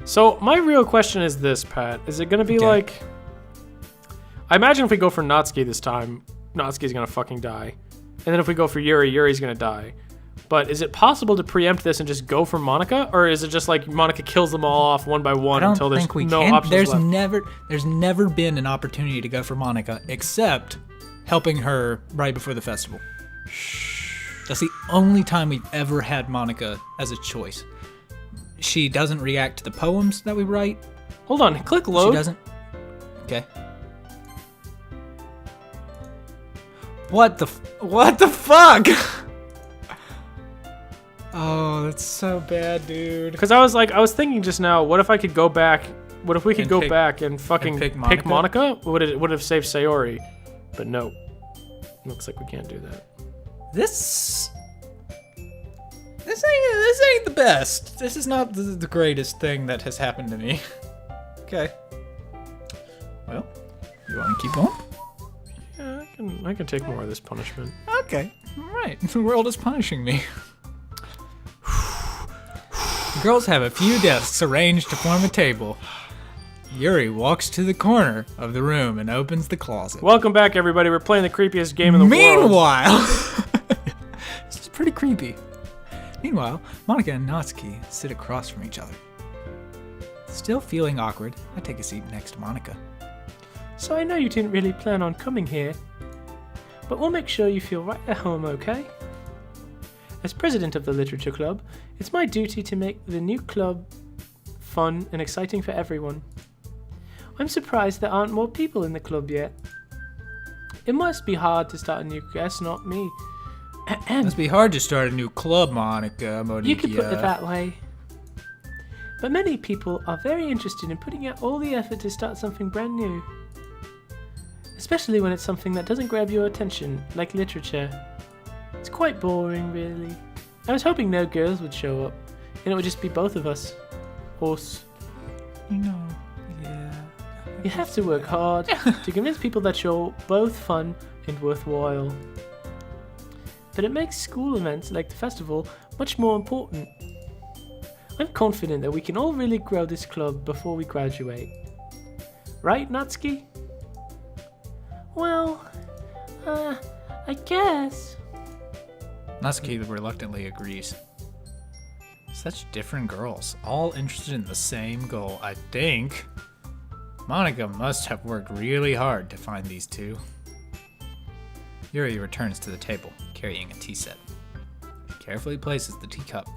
So my real question is this, Pat. Is it going to be like... I imagine if we go for Natsuki this time, Natsuki's going to fucking die. And then if we go for Yuri, Yuri's going to die. But is it possible to preempt this and just go for Monica? Or is it just like Monica kills them all off one by one until there's no options left? There's never been an opportunity to go for Monica except helping her right before the festival. That's the only time we've ever had Monica as a choice. She doesn't react to the poems that we write. Hold on, click load. She doesn't. Okay. What the fuck? Oh, that's so bad, dude. Because I was thinking just now, what if I could go back? What if we could go back and fucking pick Monica? Would it have saved Sayori? But no. Looks like we can't do that. This ain't the best. This is not the greatest thing that has happened to me. Okay. Well, you want to keep going? Yeah, I can take more of this punishment. Okay. All right. The world is punishing me. The girls have a few desks arranged to form a table. Yuri walks to the corner of the room and opens the closet. Welcome back, everybody. We're playing the creepiest game in the world. Meanwhile, this is pretty creepy. Meanwhile, Monica and Natsuki sit across from each other. Still feeling awkward, I take a seat next to Monica. So I know you didn't really plan on coming here, but we'll make sure you feel right at home, okay? As president of the literature club, it's my duty to make the new club fun and exciting for everyone. I'm surprised there aren't more people in the club yet. It must be hard to start a new guest, not me. It must be hard to start a new club, Monica. You could put it that way. But many people are very interested in putting out all the effort to start something brand new. Especially when it's something that doesn't grab your attention, like literature. It's quite boring, really. I was hoping no girls would show up, and it would just be both of us. Us. You know, yeah. You have to work hard to convince people that you're both fun and worthwhile. But it makes school events like the festival much more important. I'm confident that we can all really grow this club before we graduate. Right, Natsuki? Well, I guess. Natsuki reluctantly agrees. Such different girls, all interested in the same goal, I think. Monica must have worked really hard to find these two. Yuri returns to the table, carrying a tea set. She carefully places the teacup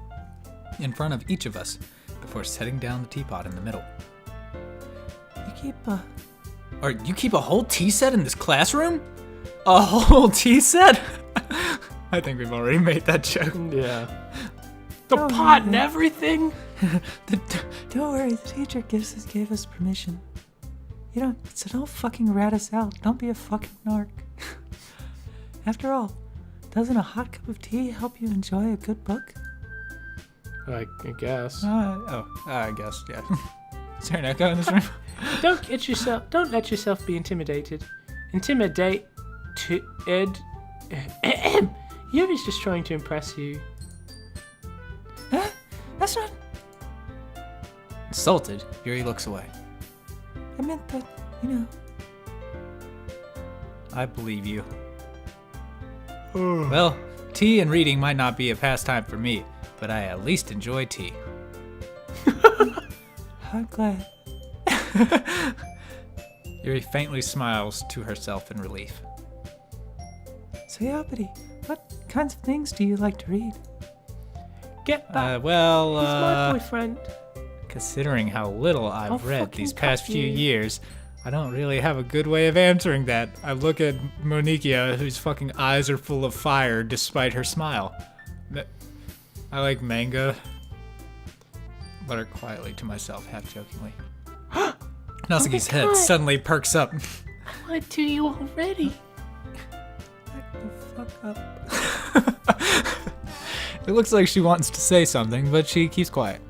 in front of each of us before setting down the teapot in the middle. You keep a whole tea set in this classroom? A whole tea set? I think we've already made that joke. Yeah. The pot and everything? Don't worry, the teacher gave us permission. So don't fucking rat us out. Don't be a fucking narc. After all, doesn't a hot cup of tea help you enjoy a good book? I guess. I guess, yeah. Is there an echo in this room? Don't let yourself be intimidated. Yuri's just trying to impress you. That's not... Insulted, Yuri looks away. I meant that, I believe you. Well, tea and reading might not be a pastime for me, but I at least enjoy tea. I'm glad. Yuri faintly smiles to herself in relief. So yeah, buddy, what kinds of things do you like to read? Get back. He's He's my boyfriend. Considering how little I've read these past few you. years, I don't really have a good way of answering that. I look at Monikia, whose fucking eyes are full of fire despite her smile. I like manga. Mutter quietly to myself, half jokingly. Natsuki's head suddenly perks up. I lied to you already. Back the fuck up. It looks like she wants to say something, but she keeps quiet.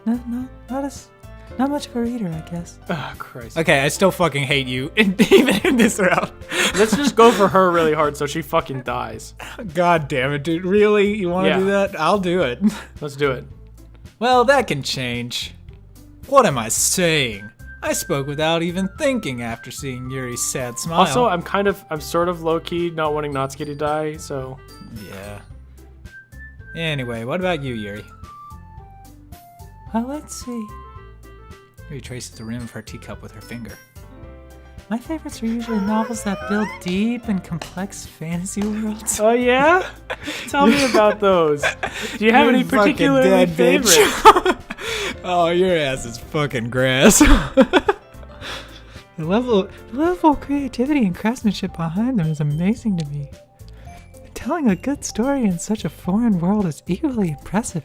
No, not much of a reader, I guess. Oh, Christ. Okay, I still fucking hate you, even in this round. Let's just go for her really hard so she fucking dies. God damn it, dude. Really? You want to do that? I'll do it. Let's do it. Well, that can change. What am I saying? I spoke without even thinking after seeing Yuri's sad smile. Also, I'm sort of low-key not wanting Natsuki to die, so... Yeah. Anyway, what about you, Yuri? Well, let's see. Yuri traces the rim of her teacup with her finger. My favorites are usually novels that build deep and complex fantasy worlds. Oh, yeah? Tell me about those. Do you have any particular favorites? Oh, your ass is fucking grass. The level of creativity and craftsmanship behind them is amazing to me. Telling a good story in such a foreign world is equally impressive.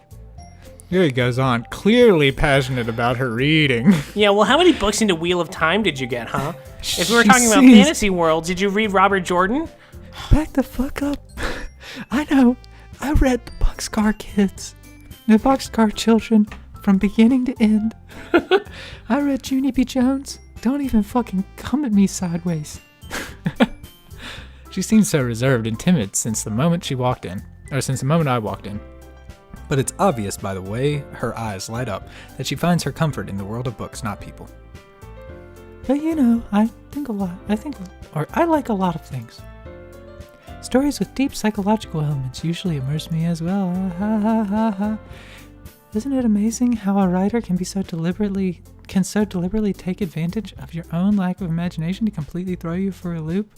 Yuri goes on, clearly passionate about her reading. Yeah, well, how many books into Wheel of Time did you get, huh? If we were She talking about sees- fantasy worlds, did you read Robert Jordan? Back the fuck up. I know. I read the Boxcar Kids. The Boxcar Children from beginning to end. I read Junie B. Jones. Don't even fucking come at me sideways. She seemed so reserved and timid since the moment I walked in. But it's obvious by the way her eyes light up that she finds her comfort in the world of books, not people. But you know, I like a lot of things. Stories with deep psychological elements usually immerse me as well. Ha ha ha ha. Isn't it amazing how a writer can so deliberately take advantage of your own lack of imagination to completely throw you for a loop?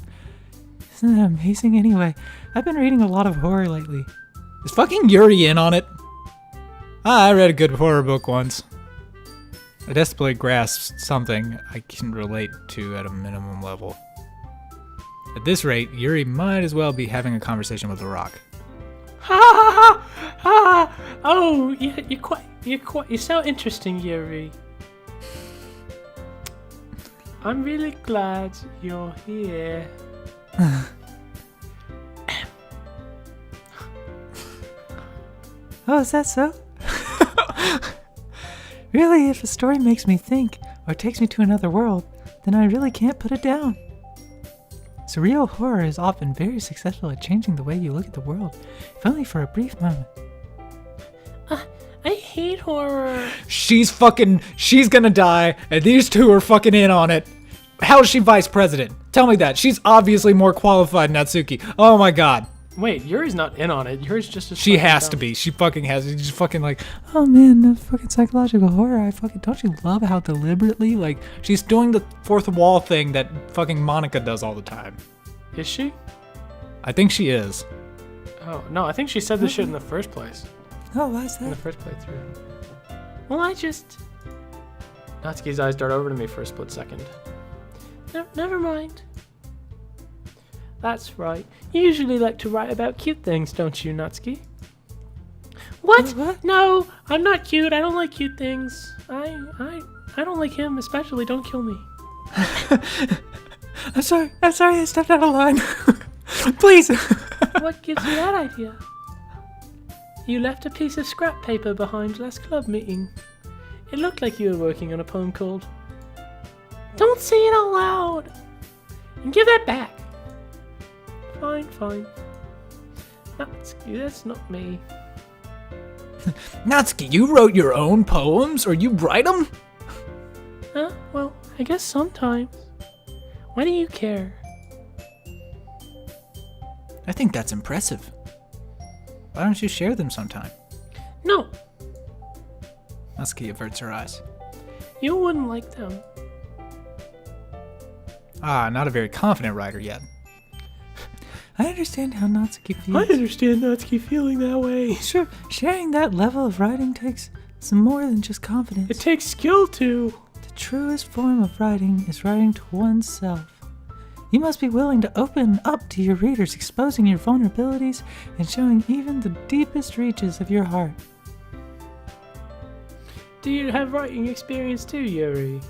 Isn't that amazing? Anyway, I've been reading a lot of horror lately. Is fucking Yuri in on it? I read a good horror book once. I desperately grasped something I can relate to at a minimum level. At this rate, Yuri might as well be having a conversation with a rock. Ha ha ha ha! Oh, you're so interesting, Yuri. I'm really glad you're here. Oh, is that so? Really, if a story makes me think or takes me to another world, then I really can't put it down. Surreal horror is often very successful at changing the way you look at the world, if only for a brief moment. I hate horror. She's gonna die, and these two are fucking in on it. How is she vice president? Tell me that. She's obviously more qualified than Natsuki. Oh my god. Wait, Yuri's not in on it. Yuri's just as She fucking has dumb. to be. She fucking has. She's fucking like, Oh man, the fucking psychological horror, don't you love how deliberately, like, she's doing the fourth wall thing that fucking Monica does all the time. Is she? I think she is. Oh, no, I think she said this shit in the first place. Oh, why is In the that? first playthrough. Well, Natsuki's eyes dart over to me for a split second. No, never mind. That's right. You usually like to write about cute things, don't you, Natsuki? What? What? No, I'm not cute. I don't like cute things. I don't like him, especially. Don't kill me. I'm sorry, I stepped out of line. Please. What gives you that idea? You left a piece of scrap paper behind last club meeting. It looked like you were working on a poem called... Don't say it out loud! And give that back! Fine. Natsuki, that's not me. Natsuki, you wrote your own poems, or you write them? Huh? Well, I guess sometimes. Why do you care? I think that's impressive. Why don't you share them sometime? No, Natsuki averts her eyes. you wouldn't like them. Not a very confident writer yet. I understand how Natsuki I feels. understand Natsuki feeling that way. Sure, sharing that level of writing takes some more than just confidence. It takes skill too. The truest form of writing is writing to oneself. You must be willing to open up to your readers, exposing your vulnerabilities and showing even the deepest reaches of your heart. Do you have writing experience too, Yuri?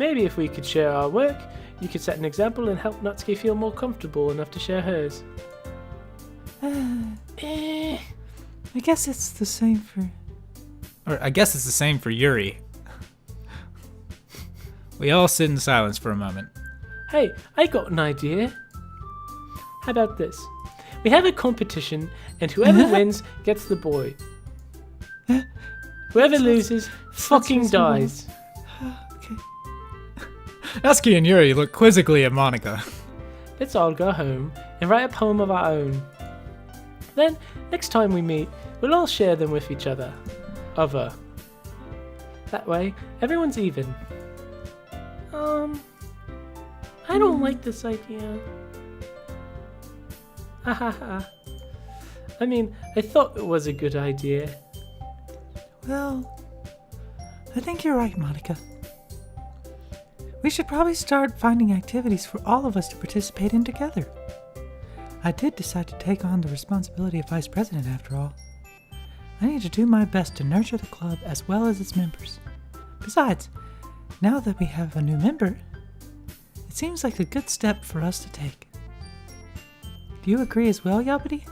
Maybe if we could share our work, you could set an example and help Natsuki feel more comfortable enough to share hers. I guess it's the same for... Or I guess it's the same for Yuri. We all sit in silence for a moment. Hey, I got an idea. How about this? We have a competition, and whoever wins gets the boy. Whoever loses fucking reasonable. dies. Okay. Natsuki and Yuri look quizzically at Monica. Let's all go home and write a poem of our own. Then, next time we meet, we'll all share them with each other. That way, everyone's even. I don't like this idea. Hahaha. I mean, I thought it was a good idea. Well, I think you're right, Monica. We should probably start finding activities for all of us to participate in together. I did decide to take on the responsibility of vice president after all. I need to do my best to nurture the club as well as its members. Besides, now that we have a new member, it seems like a good step for us to take. Do you agree as well, Yapati?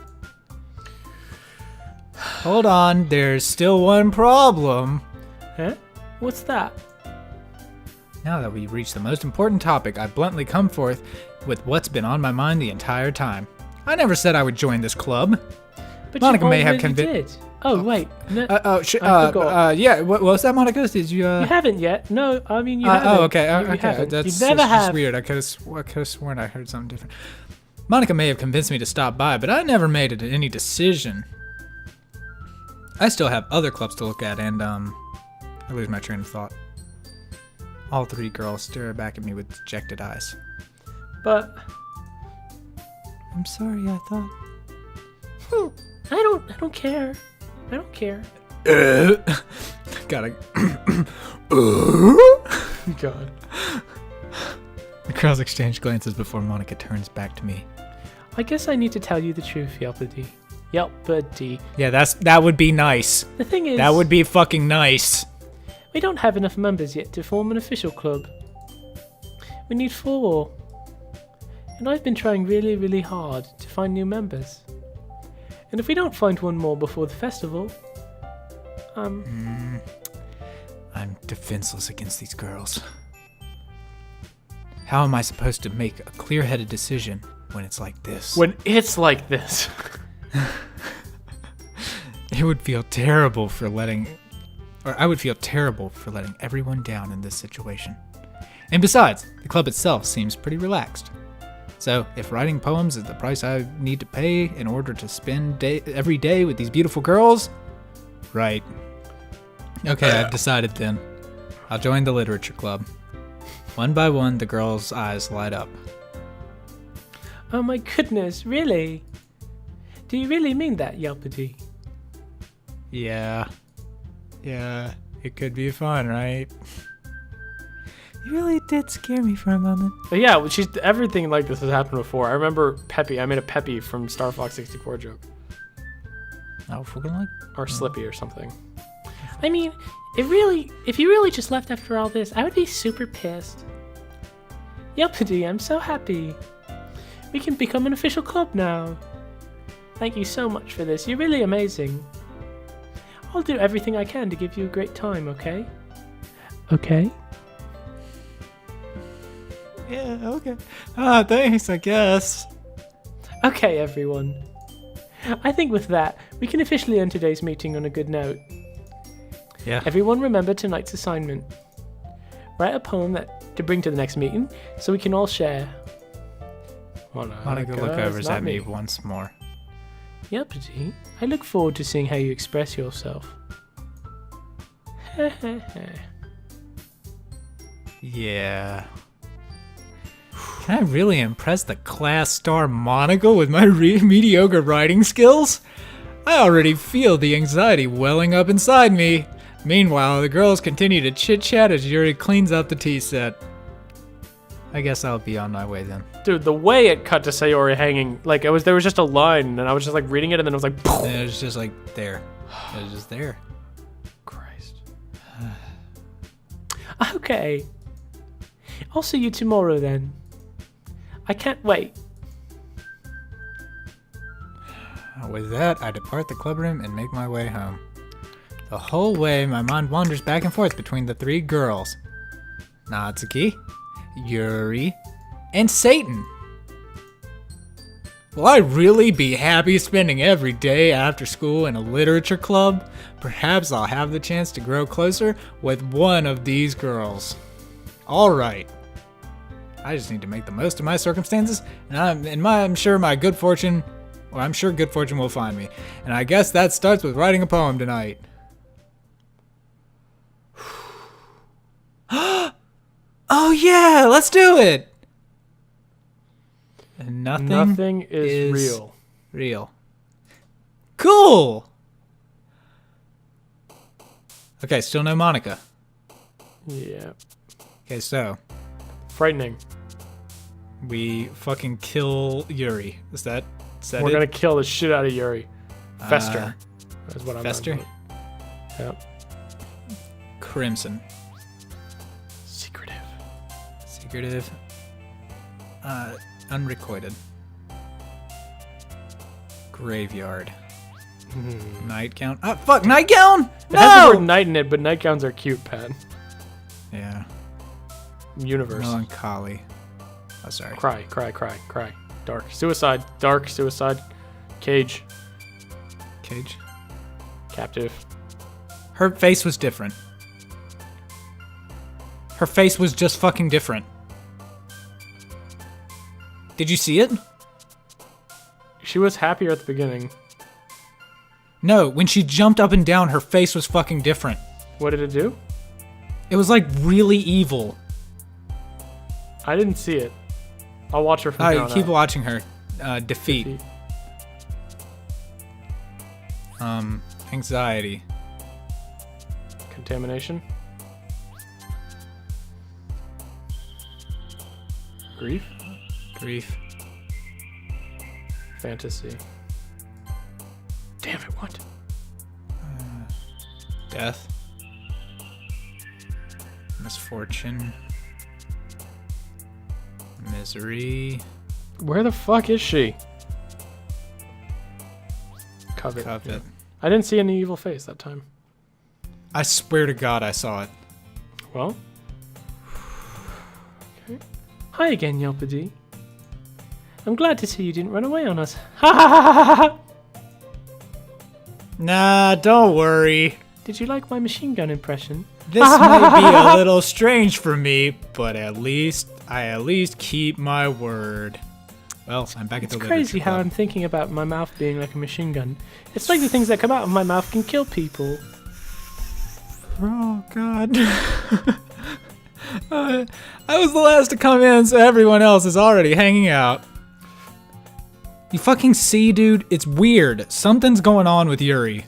Hold on, there's still one problem. Huh? What's that? Now that we've reached the most important topic, I bluntly come forth with what's been on my mind the entire time. I never said I would join this club. But Monica you may have already did. Oh, wait. No, I forgot. yeah, what was that, Monica? Did you, You haven't yet. No, I mean, you haven't. okay, You okay. haven't. That's You never just have. weird. I could have sworn I heard something different. Monica may have convinced me to stop by, but I never made any decision. I still have other clubs to look at, and I lose my train of thought. All three girls stare back at me with dejected eyes. But I'm sorry, I thought. I don't care. I don't care. Gotta. God. The girls exchange glances before Monica turns back to me. I guess I need to tell you the truth, Yelpity. Yelpity. Yeah, that would be nice. The thing is, That would be fucking nice. we don't have enough members yet to form an official club. We need 4. And I've been trying really, really hard to find new members. And if we don't find one more before the festival, I'm defenseless against these girls. How am I supposed to make a clear-headed decision when it's like this? when it's like this. It would feel terrible for letting... Or I would feel terrible for letting everyone down in this situation. And besides, the club itself seems pretty relaxed. So, if writing poems is the price I need to pay in order to spend every day with these beautiful girls, right. Okay, I've decided then. I'll join the literature club. One by one, the girls' eyes light up. Oh my goodness, really? Do you really mean that, Yelpity? Yeah, it could be fun, right? You really did scare me for a moment. But yeah, everything like this has happened before. I remember Peppy. I made a Peppy from Star Fox 64 joke. Oh, fucking like. Or Slippy or something. I mean, if you really just left after all this, I would be super pissed. Yelpity, I'm so happy. We can become an official club now. Thank you so much for this. You're really amazing. I'll do everything I can to give you a great time, okay? Okay? Yeah, okay. Ah, thanks, I guess. Okay, everyone. I think with that, we can officially end today's meeting on a good note. Yeah. Everyone remember tonight's assignment. Write a poem to bring to the next meeting so we can all share. Monica look overs at me once more. Yelpity, I look forward to seeing how you express yourself. Yeah. Can I really impress the class star Monica with my mediocre writing skills? I already feel the anxiety welling up inside me. Meanwhile, the girls continue to chit-chat as Yuri cleans up the tea set. I guess I'll be on my way then. Dude, the way it cut to Sayori hanging, like there was just a line, and I was just like reading it, and then it was like, And it was just like there. It was just there. Christ. Okay. I'll see you tomorrow then. I can't wait. With that, I depart the clubroom and make my way home. The whole way, my mind wanders back and forth between the 3 girls. Natsuki, Yuri, and Satan. Will I really be happy spending every day after school in a literature club? Perhaps I'll have the chance to grow closer with one of these girls. Alright. I just need to make the most of my circumstances, and I'm sure good fortune will find me. And I guess that starts with writing a poem tonight. Oh yeah, let's do it! And Nothing is real. Cool! Okay, still no Monica. Yeah. Okay, so Frightening. we fucking kill Yuri. Is that We're it? gonna kill the shit out of Yuri. Fester. That's what I'm Fester? Yep. Crimson. Secretive. Unrequited. Graveyard. Nightgown. Ah, fuck, nightgown! It has the word No! night in it, but nightgowns are cute, Pat. Yeah. Universe. Melancholy. Oh, sorry. Cry. Dark. Suicide. Cage. Cage. Captive. Her face was different. Her face was just fucking different. Did you see it? She was happier at the beginning. No, when she jumped up and down, her face was fucking different. What did it do? It was like really evil. I didn't see it. I'll watch her from Alright, now on keep out. watching her. Defeat. Anxiety. Contamination. Grief. Fantasy. Damn it, what? Death. Misfortune. Misery. Where the fuck is she? Covet. Covet. I didn't see any evil face that time. I swear to God I saw it. Well. Okay. Hi again, Yelpady. I'm glad to see you didn't run away on us. Ha ha ha ha ha! Nah, don't worry. Did you like my machine gun impression? This might be a little strange for me, but I at least keep my word. Well, I'm back at the It's literature crazy how club. I'm thinking about my mouth being like a machine gun. It's like the things that come out of my mouth can kill people. Oh, God. I was the last to come in, so everyone else is already hanging out. You fucking see, dude? It's weird. Something's going on with Yuri.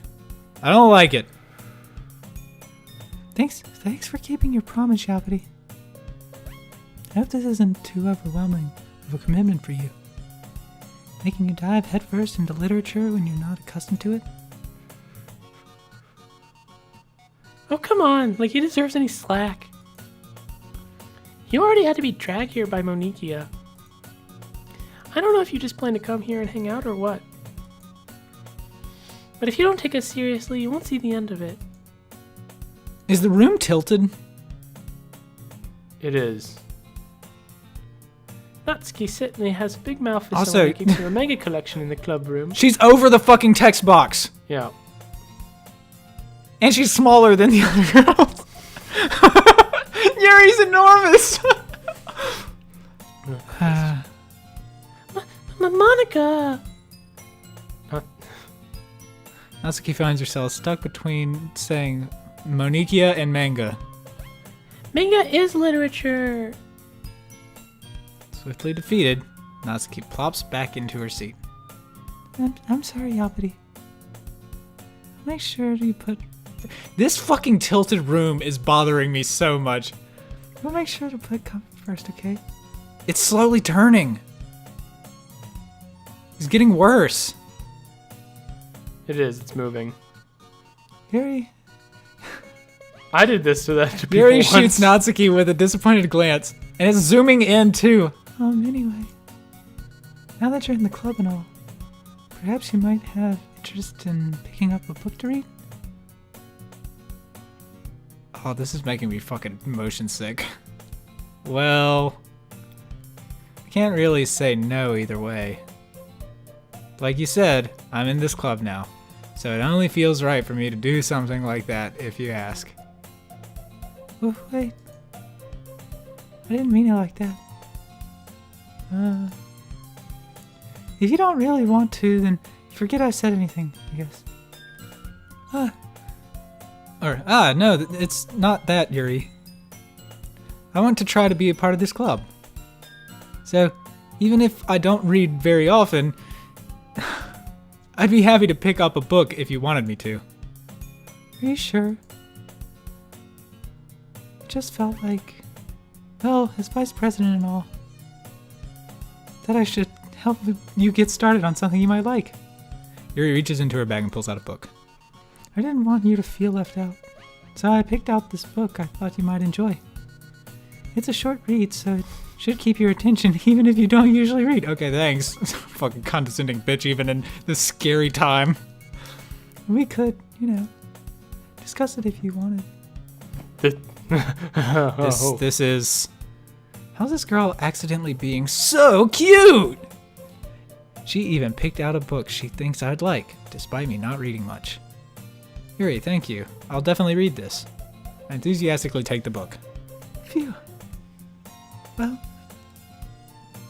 I don't like it. Thanks for keeping your promise, Yapity. I hope this isn't too overwhelming of a commitment for you. Making you dive headfirst into literature when you're not accustomed to it. Oh, come on. Like, he deserves any slack. You already had to be dragged here by Monikia. I don't know if you just plan to come here and hang out or what. But if you don't take us seriously, you won't see the end of it. Is the room tilted? It is. Natsuki certainly has a big mouth for Also- someone who keeps her mega collection in the club room. She's over the fucking text box. Yeah. And she's smaller than the other girls. Yuri's enormous. Monica! Natsuki finds herself stuck between saying Monikia and manga. Manga is literature! Swiftly defeated, Natsuki plops back into her seat. I'm sorry, Yapity. Make sure you put. This fucking tilted room is bothering me so much. We'll make sure to put comfort first, okay? It's slowly turning. It's getting worse. It is, it's moving. Yuri, I did this to that to people Yuri once. shoots Natsuki with a disappointed glance, and it's zooming in too. anyway. Now that you're in the club and all, perhaps you might have interest in picking up a book to read? Oh, this is making me fucking motion sick. Well, I can't really say no either way. like you said, I'm in this club now. So it only feels right for me to do something like that, if you ask. Oh, wait. I didn't mean it like that. If you don't really want to, then forget I said anything, I guess. No, it's not that, Yuri. I want to try to be a part of this club. So, even if I don't read very often, I'd be happy to pick up a book if you wanted me to. Are you sure? It just felt like, well, as vice president and all, that I should help you get started on something you might like. Yuri reaches into her bag and pulls out a book. I didn't want you to feel left out, so I picked out this book I thought you might enjoy. It's a short read, so it should keep your attention even if you don't usually read. Okay, thanks. Fucking condescending bitch even in this scary time. We could, discuss it if you wanted. This is... How's this girl accidentally being so cute? She even picked out a book she thinks I'd like, despite me not reading much. Yuri, thank you. I'll definitely read this. I enthusiastically take the book. Phew. Well,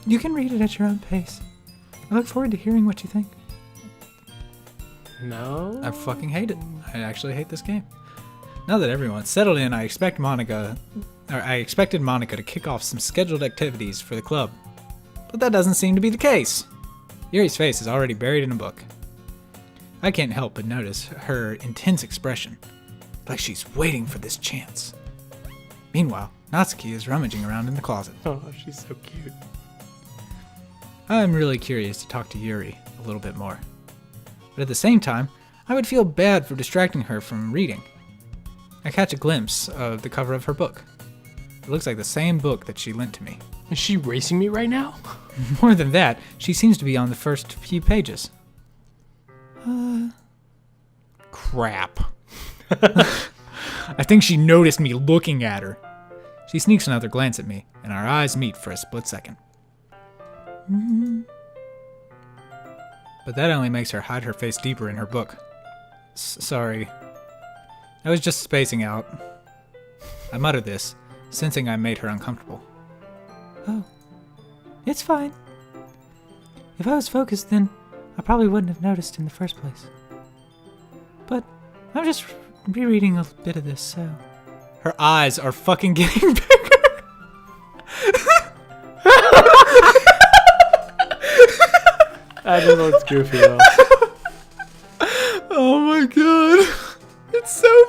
you can read it at your own pace. I look forward to hearing what you think. No. I fucking hate it. I actually hate this game. Now that everyone's settled in, I expected Monica to kick off some scheduled activities for the club. But that doesn't seem to be the case. Yuri's face is already buried in a book. I can't help but notice her intense expression, like she's waiting for this chance. Meanwhile, Natsuki is rummaging around in the closet. Oh, she's so cute. I'm really curious to talk to Yuri a little bit more. But at the same time, I would feel bad for distracting her from reading. I catch a glimpse of the cover of her book. It looks like the same book that she lent to me. Is she racing me right now? More than that, she seems to be on the first few pages. Crap. I think she noticed me looking at her. She sneaks another glance at me, and our eyes meet for a split second. But that only makes her hide her face deeper in her book. Sorry. I was just spacing out. I mutter this, sensing I made her uncomfortable. Oh, it's fine. If I was focused, then I probably wouldn't have noticed in the first place. But I'm just rereading a bit of this, so... Her eyes are fucking getting bigger. I don't know, it's goofy though. Oh my god. It's so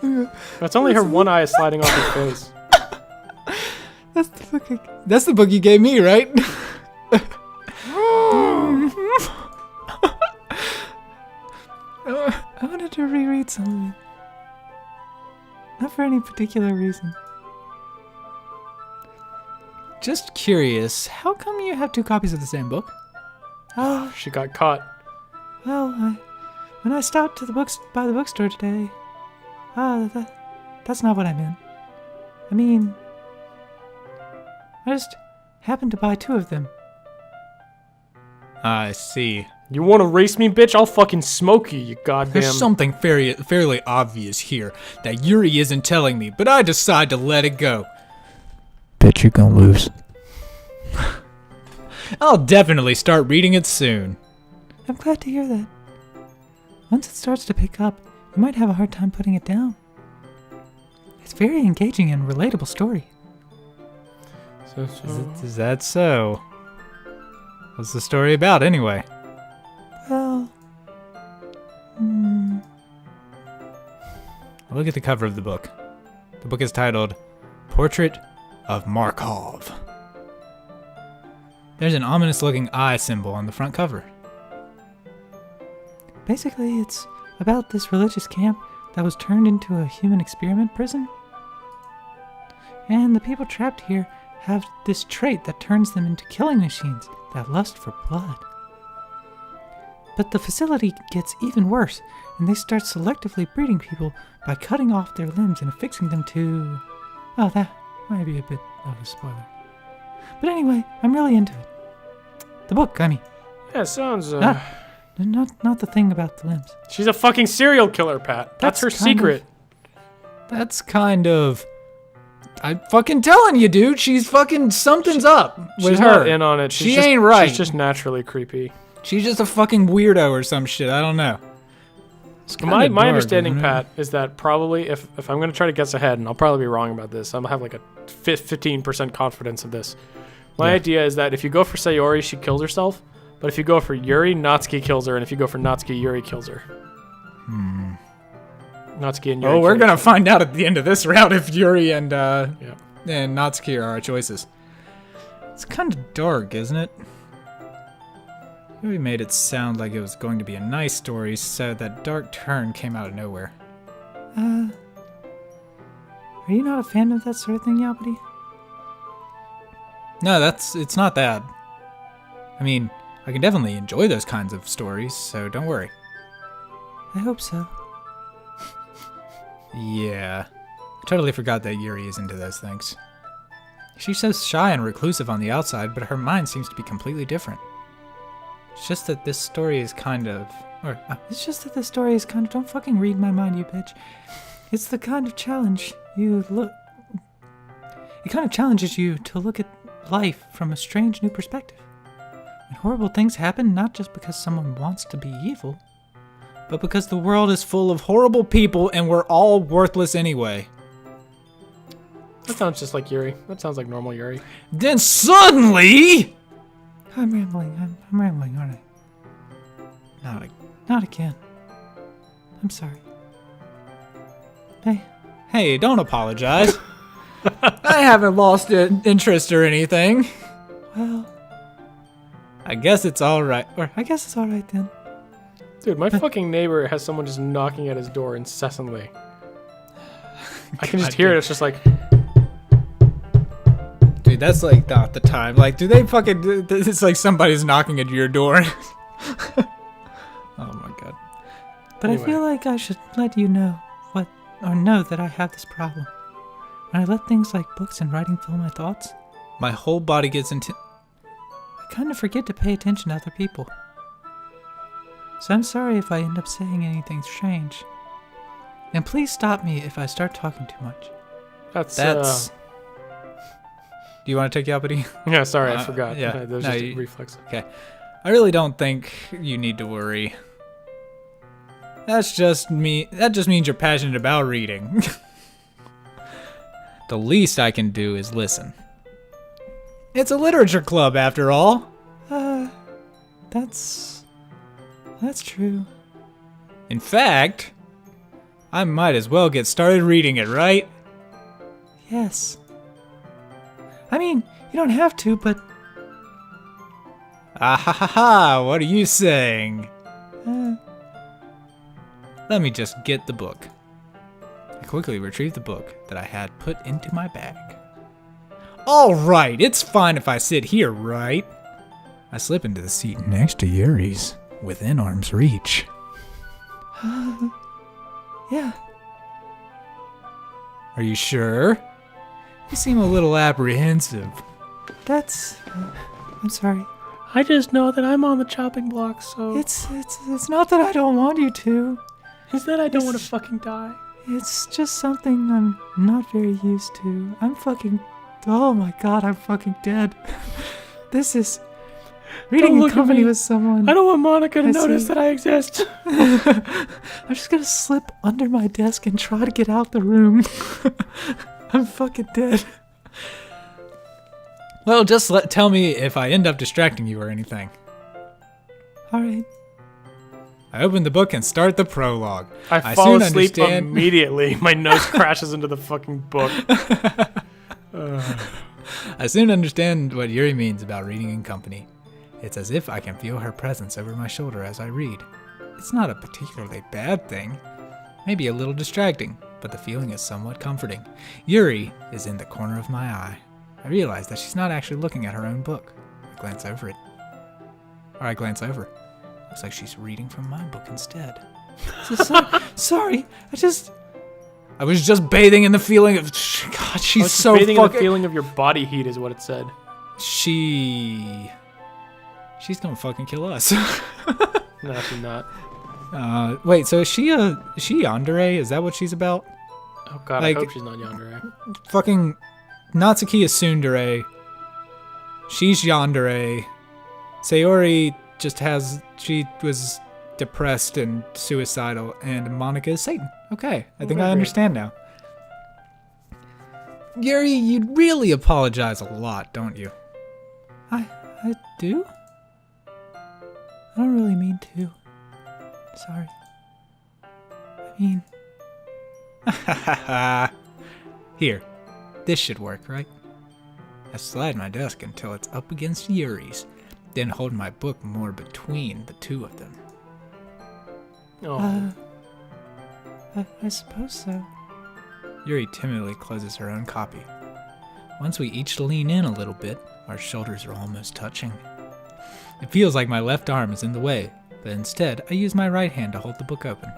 bad. That's only her one eye sliding off her face. That's the book you gave me, right? I wanted to reread some of it. Not for any particular reason. Just curious, how come you have two copies of the same book? Oh, She got caught. well, when I stopped to by the bookstore today... that's not what I meant. I mean... I just happened to buy two of them. I see. You want to race me, bitch? I'll fucking smoke you, you goddamn... There's something fairly obvious here that Yuri isn't telling me, but I decide to let it go. Bet you're gonna lose. I'll definitely start reading it soon. I'm glad to hear that. Once it starts to pick up, you might have a hard time putting it down. It's a very engaging and relatable story. Is that so? What's the story about, anyway? Well... Look at the cover of the book. The book is titled Portrait of Markov. There's an ominous-looking eye symbol on the front cover. Basically, it's about this religious camp that was turned into a human experiment prison. And the people trapped here have this trait that turns them into killing machines that lust for blood. But the facility gets even worse, and they start selectively breeding people by cutting off their limbs and affixing them to... Oh, that might be a bit of a spoiler. But anyway, I'm really into it. The book, I mean. Yeah, sounds. Not the thing about the limbs. She's a fucking serial killer, Pat. That's her kind secret. That's kind of... I'm fucking telling you, dude. She's fucking... Something's up with She's her. not in on it. She ain't right. She's just naturally creepy. She's just a fucking weirdo or some shit. I don't know. My understanding, Pat, is that probably if I'm going to try to guess ahead, and I'll probably be wrong about this, I'm going to have like a 15% confidence of this. My idea is that if you go for Sayori, she kills herself. But if you go for Yuri, Natsuki kills her. And if you go for Natsuki, Yuri kills her. Natsuki and Yuri. Oh, we're going to find out at the end of this round if Yuri and Natsuki are our choices. It's kind of dark, isn't it? Yuri made it sound like it was going to be a nice story, so that dark turn came out of nowhere. Are you not a fan of that sort of thing, Yapati? No, it's not that. I mean, I can definitely enjoy those kinds of stories, so don't worry. I hope so. Yeah. I totally forgot that Yuri is into those things. She's so shy and reclusive on the outside, but her mind seems to be completely different. It's just that this story is kind of... Don't fucking read my mind, you bitch. It's the kind of challenge It kind of challenges you to look at life from a strange new perspective. And horrible things happen not just because someone wants to be evil, but because the world is full of horrible people and we're all worthless anyway. That sounds just like Yuri. That sounds like normal Yuri. Then suddenly... I'm rambling, aren't I? Not again. I'm sorry. Hey, don't apologize. I haven't lost interest or anything. Well, I guess it's alright. I guess it's alright then. Dude, my fucking neighbor has someone just knocking at his door incessantly. I can just hear it. It's just like... Dude, that's like not the time. Like, do they fucking... It's like somebody's knocking at your door. Oh my god. But anyway. I feel like I should let you know that I have this problem. When I let things like books and writing fill my thoughts, my whole body gets into... I kind of forget to pay attention to other people. So I'm sorry if I end up saying anything strange. And please stop me if I start talking too much. That's... Do you want to take Yapati? Yeah, sorry, I forgot. Yeah, that was just a reflex. Okay. I really don't think you need to worry. That's just me. That just means you're passionate about reading. The least I can do is listen. It's a literature club, after all. That's true. In fact, I might as well get started reading it, right? Yes. I mean, you don't have to, but... Ah ha ha ha, what are you saying? Let me just get the book. I quickly retrieved the book that I had put into my bag. Alright, it's fine if I sit here, right? I slip into the seat next to Yuri's, within arm's reach. Yeah. Are you sure? You seem a little apprehensive. I'm sorry. I just know that I'm on the chopping block, so... It's not that I don't want you to. It's that I don't want to fucking die. It's just something I'm not very used to. Oh my god, I'm fucking dead. This is... Reading in company with someone... I don't want Monica to notice that I exist. I'm just gonna slip under my desk and try to get out the room. I'm fucking dead. Well, just tell me if I end up distracting you or anything. Alright. I open the book and start the prologue. I fall asleep immediately. My nose crashes into the fucking book. I soon understand what Yuri means about reading in company. It's as if I can feel her presence over my shoulder as I read. It's not a particularly bad thing. Maybe a little distracting, but the feeling is somewhat comforting. Yuri is in the corner of my eye. I realize that she's not actually looking at her own book. I glance over. Looks like she's reading from my book instead. Sorry, I was just bathing in the feeling of... God, she's so bathing fucking... in the feeling of your body heat is what it said. She She's gonna fucking kill us. No, she's not. Wait, so is she yandere? Is that what she's about? Oh god, Like- I hope she's not yandere. Fucking Natsuki is tsundere. She's yandere. Sayori she was depressed and suicidal, and Monica is Satan. Okay, I think I understand now. Yuri, you really apologize a lot, don't you? I do? I don't really mean to. Sorry. I mean, Here, this should work, right? I slide my desk until it's up against Yuri's, then hold my book more between the two of them. Oh, I suppose so. Yuri timidly closes her own copy. Once we each lean in a little bit, our shoulders are almost touching. It feels like my left arm is in the way, but instead I use my right hand to hold the book open.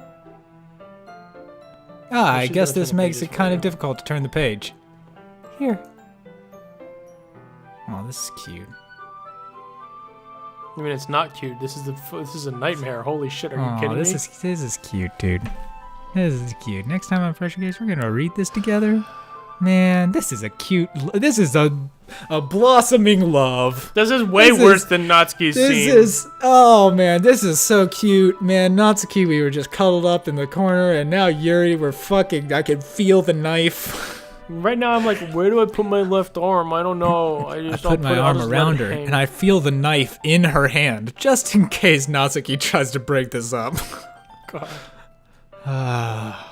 I she's guess gonna this turn the makes pages it for kind you. of difficult to turn the page. Here. Oh, this is cute. I mean, it's not cute. This is a nightmare. Holy shit, are you Oh, kidding this me? is cute, dude. This is cute. Next time on Pressure Case, we're gonna read this together. Man, this is a blossoming love. This is way This worse is- than Natsuki's scene. This is so cute, man. Natsuki, we were just cuddled up in the corner, and now Yuri, I can feel the knife. Right now, I'm like, where do I put my left arm? I don't know. I I just put my arm around her, and I feel the knife in her hand, just in case Natsuki tries to break this up. God. Ah.